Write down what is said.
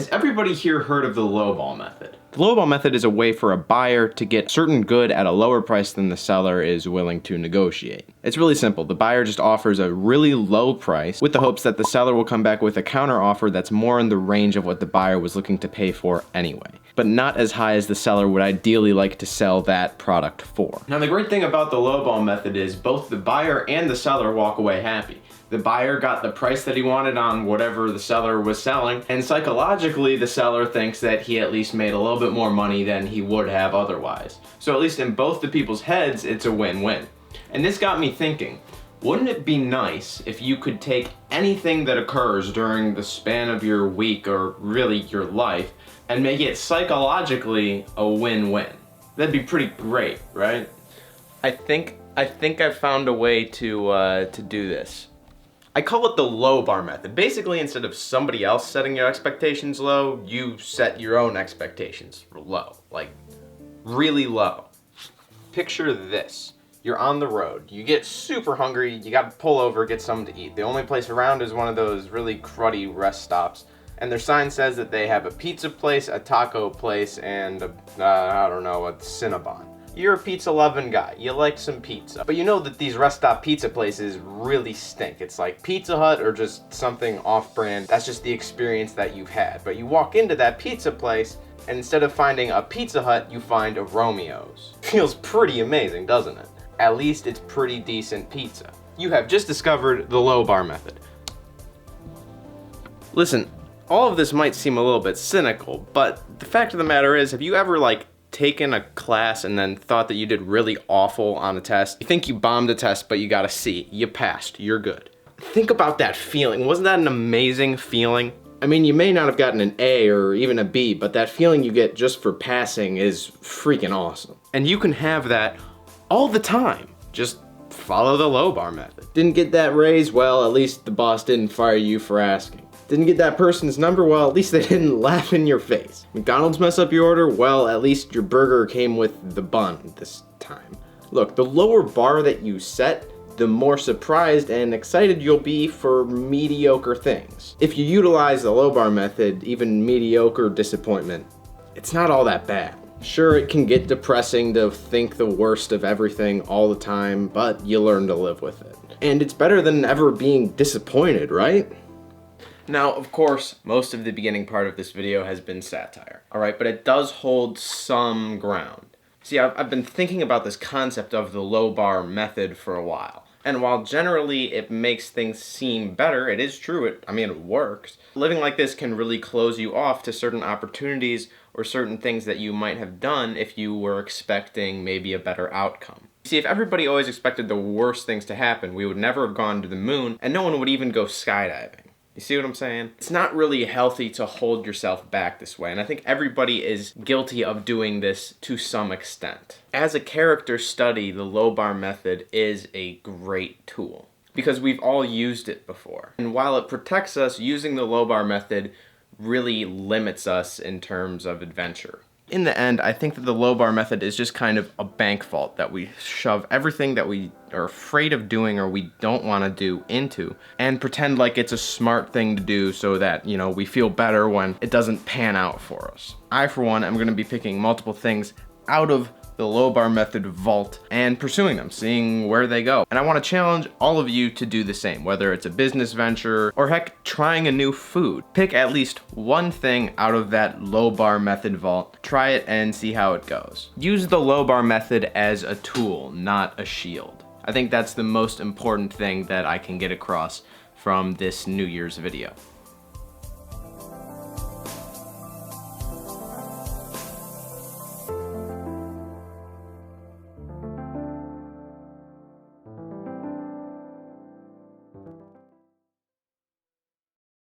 Has everybody here heard of the lowball method? The lowball method is a way for a buyer to get certain good at a lower price than the seller is willing to negotiate. It's really simple. The buyer just offers a really low price with the hopes that the seller will come back with a counter offer that's more in the range of what the buyer was looking to pay for anyway, but not as high as the seller would ideally like to sell that product for. Now the great thing about the lowball method is both the buyer and the seller walk away happy. The buyer got the price that he wanted on whatever the seller was selling, and psychologically the seller thinks that he at least made a little bit more money than he would have otherwise. So at least in both the people's heads, it's a win-win. And this got me thinking, wouldn't it be nice if you could take anything that occurs during the span of your week or really your life and make it psychologically a win-win? That'd be pretty great, right? I think I've found a way to do this. I call it the Lowbar method. Basically, instead of somebody else setting your expectations low, you set your own expectations low, like really low. Picture this. You're on the road, you get super hungry, you gotta pull over, get something to eat. The only place around is one of those really cruddy rest stops, and their sign says that they have a pizza place, a taco place, and a Cinnabon. You're a pizza loving guy, you like some pizza, but you know that these rest stop pizza places really stink. It's like Pizza Hut or just something off-brand. That's just the experience that you've had. But you walk into that pizza place, and instead of finding a Pizza Hut, you find a Romeo's. Feels pretty amazing, doesn't it? At least it's pretty decent pizza. You have just discovered the Lowbar method. Listen, all of this might seem a little bit cynical, but the fact of the matter is, have you ever taken a class and then thought that you did really awful on a test? You think you bombed a test, but you got a C. You passed. You're good. Think about that feeling. Wasn't that an amazing feeling? I mean, you may not have gotten an A or even a B, but that feeling you get just for passing is freaking awesome. And you can have that all the time. Just follow the Lowbar method. Didn't get that raise? Well, at least the boss didn't fire you for asking. Didn't get that person's number? Well, at least they didn't laugh in your face. McDonald's mess up your order? Well, at least your burger came with the bun this time. Look, the lower bar that you set, the more surprised and excited you'll be for mediocre things. If you utilize the Lowbar method, even mediocre disappointment, it's not all that bad. Sure, it can get depressing to think the worst of everything all the time, but you learn to live with it. And it's better than ever being disappointed, right? Now, of course, most of the beginning part of this video has been satire, alright, but it does hold some ground. See, I've been thinking about this concept of the Lowbar method for a while, and while generally it makes things seem better, it is true, it works. Living like this can really close you off to certain opportunities or certain things that you might have done if you were expecting maybe a better outcome. See, if everybody always expected the worst things to happen, we would never have gone to the moon, and no one would even go skydiving. You see what I'm saying? It's not really healthy to hold yourself back this way, and I think everybody is guilty of doing this to some extent. As a character study, the Lowbar method is a great tool, because we've all used it before. And while it protects us, using the Lowbar method really limits us in terms of adventure. In the end, I think that the Lowbar method is just kind of a bank vault that we shove everything that we are afraid of doing or we don't want to do into and pretend like it's a smart thing to do so that, we feel better when it doesn't pan out for us. I, for one, am going to be picking multiple things out of the Lowbar method vault and pursuing them, seeing where they go. And I want to challenge all of you to do the same, whether it's a business venture or heck, trying a new food. Pick at least one thing out of that Lowbar method vault, try it and see how it goes. Use the Lowbar method as a tool, not a shield. I think that's the most important thing that I can get across from this New Year's video.